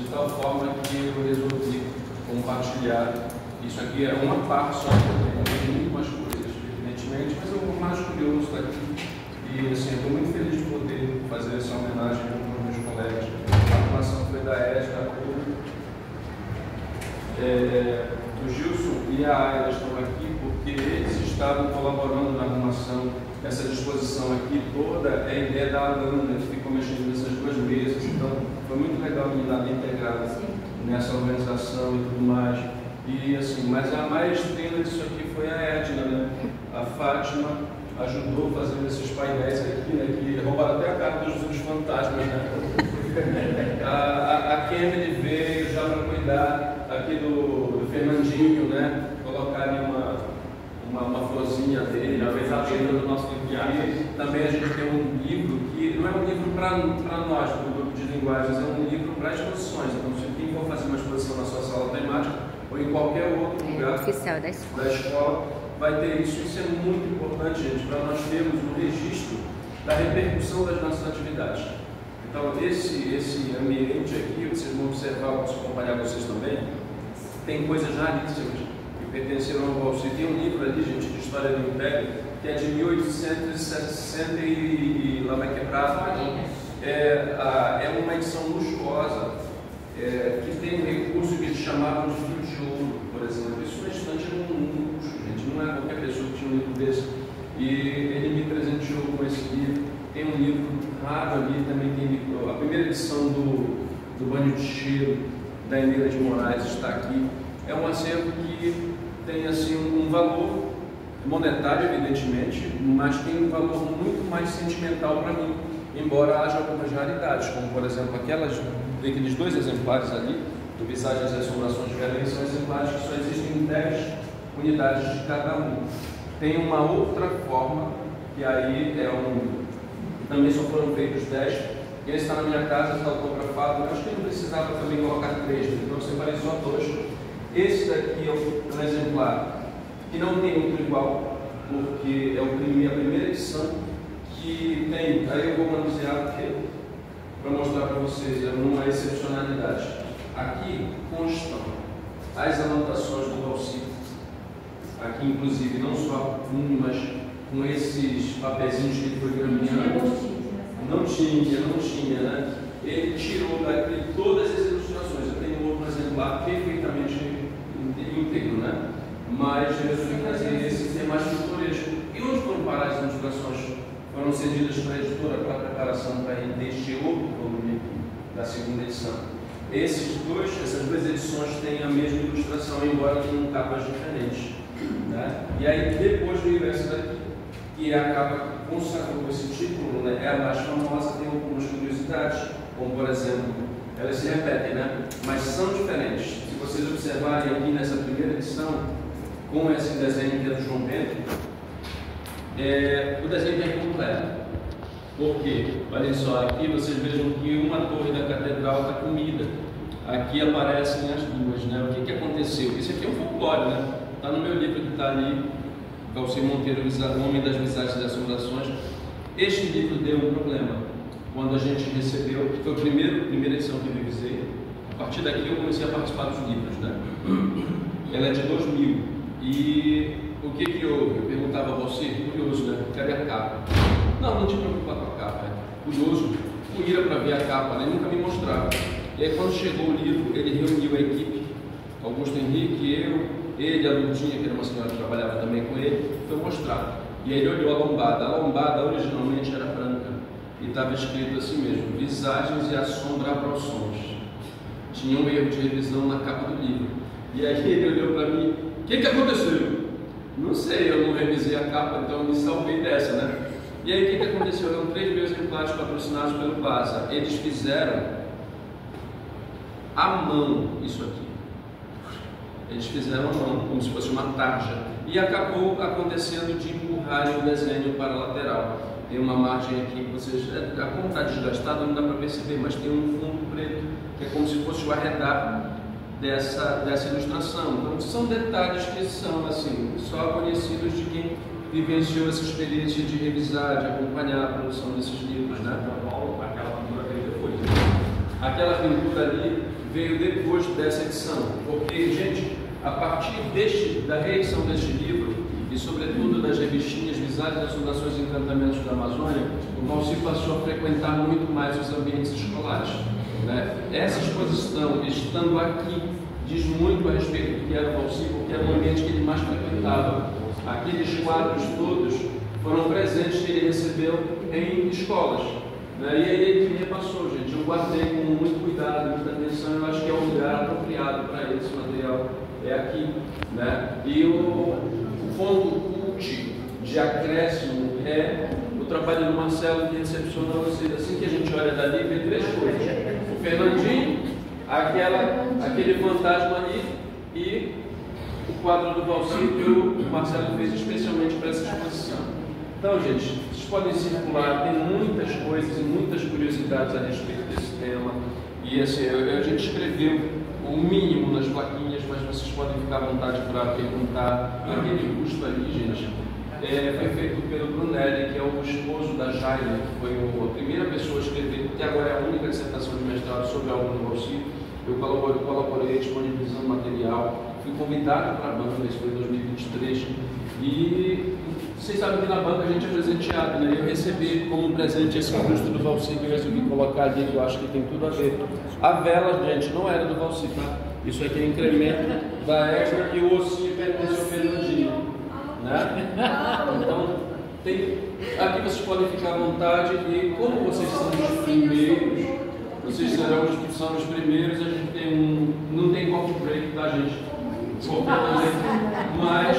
de tal forma que eu resolvi compartilhar. Isso aqui é uma parte só, tem muito mais coisas, evidentemente, mas o mais curioso está aqui. E assim, estou muito feliz de poder fazer essa homenagem aos meus colegas. A arrumação foi da Edna, o Gilson e a Ayla estão aqui porque eles estavam colaborando na arrumação. Essa disposição aqui toda é a ideia da Alana, que ficou mexendo nessas duas mesas. Então, foi muito legal me dar integrada nessa organização e tudo mais. E assim, mas a maestrina disso aqui foi a Edna, né? A Fátima ajudou fazendo esses painéis aqui, né? Que roubaram até a cara dos fantasmas, né? A Kemily veio já para cuidar aqui do Fernandinho, né? Colocar ali uma florzinha dele, já fez a agenda do nosso livro de arte. Também a gente tem um livro que não é um livro para nós, do grupo de linguagens, é um livro para exposições. Então, se quem for fazer uma exposição na sua sala temática ou em qualquer outro lugar oficial da escola, vai ter isso. Isso é muito importante, gente, para nós termos um registro da repercussão das nossas atividades. Então, esse ambiente aqui, vocês vão observar, posso acompanhar vocês também, tem coisas raríssimas que pertenceram ao Valci. Tem um livro ali, gente, de História do Império, que é de 1860 e lá vai quebrar. É uma edição luxuosa, que tem um recurso que eles chamavam de fio de ouro, por exemplo. Isso na estante é um luxo, gente, não é qualquer pessoa que tinha um livro desse. E ele me presenteou com esse livro. Tem um livro raro ali, também tem a primeira edição do Banho de Cheiro, da Eneira de Moraes, está aqui. É um acervo que tem assim um valor monetário, evidentemente, mas tem um valor muito mais sentimental para mim, embora haja algumas raridades, como por exemplo aqueles dois exemplares ali, do Visagens e Assombrações de Belém, são exemplares que só existem em 10 unidades de cada um. Tem uma outra forma, que aí também só foram feitos 10, e esse está na minha casa, está autografado. Eu acho que não precisava também colocar 3, então eu separei só 2. Esse daqui é um exemplar que não tem outro igual, porque é a primeira edição que tem. Aí eu vou manusear para mostrar para vocês, é uma excepcionalidade. Aqui constam as anotações do Valci. Aqui, inclusive, não só mas com esses papeizinhos que ele foi caminhando. Não tinha, né? Ele tirou daqui todas as ilustrações. Eu tenho outro exemplar perfeitamente íntegro, né? Mas eu resolvi fazer esse que é mais pitoresco. E onde foram parar as ilustrações? Foram cedidas para a editora para a preparação para este outro volume aqui, da segunda edição. Essas duas edições têm a mesma ilustração, embora tenham capas diferentes, né? E aí, depois veio essa daqui, que a capa consagrou esse título, né? É a mais famosa, tem algumas curiosidades, como por exemplo, elas se repetem, né? Mas são diferentes. Se vocês observarem aqui nessa primeira edição, com esse desenho que é do João Bento, o desenho é incompleto. Por quê? Olhem só, aqui vocês vejam que uma torre da catedral está comida. Aqui aparecem as duas, né? O que aconteceu? Isso aqui é um folclore, né? Está no meu livro que está ali, Valci Monteiro, O Homem das Visagens e Assombrações. Este livro deu um problema. Quando a gente recebeu, foi a primeira edição que eu revisei, a partir daqui eu comecei a participar dos livros, né? Ela é de 2000. E o que houve? Eu perguntava a você, curioso, né? Cadê a capa? Não te preocupa com a capa. Curioso, não ia para ver a capa, né? Nunca me mostrava. E aí quando chegou o livro, ele reuniu a equipe, Augusto Henrique, ele, a Ludinha, que era uma senhora que trabalhava também com ele, foi mostrar. E aí ele olhou a lombada. A lombada originalmente era branca. E estava escrito assim mesmo, Visagens e Assombrações. Tinha um erro de revisão na capa do livro. E aí ele olhou para mim, o que aconteceu? Não sei, eu não revisei a capa, então eu me salvei dessa, né? E aí o que aconteceu? Eram 3 mil exemplares patrocinados pelo Plaza. Eles fizeram à mão isso aqui. Eles fizeram à mão, como se fosse uma tarja. E acabou acontecendo de empurrarem o desenho para a lateral. Tem uma margem aqui que vocês... Como está desgastado, não dá para perceber, mas tem um fundo preto, que é como se fosse o arredar dessa ilustração. Então, são detalhes que são, assim, só conhecidos de quem vivenciou essa experiência de revisar, de acompanhar a produção desses livros, né? Aquela pintura que ele depois. Aquela pintura ali veio depois dessa edição, porque, gente, a partir da reedição deste livro, e sobretudo das revistinhas Visagem das Fundações e Encantamentos da Amazônia, o Valci passou a frequentar muito mais os ambientes escolares, né? Essa exposição, estando aqui, diz muito a respeito do que era o Valci, porque era o ambiente que ele mais frequentava. Aqueles quadros todos foram presentes que ele recebeu em escolas, né? E aí ele me repassou, gente. Eu guardei com muito cuidado, muita atenção. Eu acho que é o lugar apropriado para esse material, é aqui, né? E o ponto cult de acréscimo é o trabalho do Marcelo, que recepciona vocês. Assim que a gente olha dali, vê três coisas: o Fernandinho, aquele fantasma ali e o quadro do Valci que o Marcelo fez especialmente para essa exposição. Então, gente, vocês podem circular, tem muitas coisas e muitas curiosidades a respeito desse tema. E assim, a gente escreveu o mínimo nas plaquinhas, mas vocês podem ficar à vontade para perguntar. Aquele busto ali, gente, foi feito pelo Brunelli, que é o esposo da Jaina, que foi a primeira pessoa a escrever, que agora é a única dissertação de mestrado sobre a obra do Valci. Eu colaborei disponibilizando material, fui convidado para a banca, isso foi em 2023, e vocês sabem que na banca a gente é presenteado, né? Eu recebi como presente esse busto do Valci, que eu resolvi colocar ali, que eu acho que tem tudo a ver. A vela, gente, não era do Valci, tá? Isso aqui é incremento da Edna e o ossinho pertence ao Fernandinho, né? Então, aqui vocês podem ficar à vontade, e como vocês são os primeiros, vocês serão os que são os primeiros, a gente não tem coffee break, tá, gente? Mas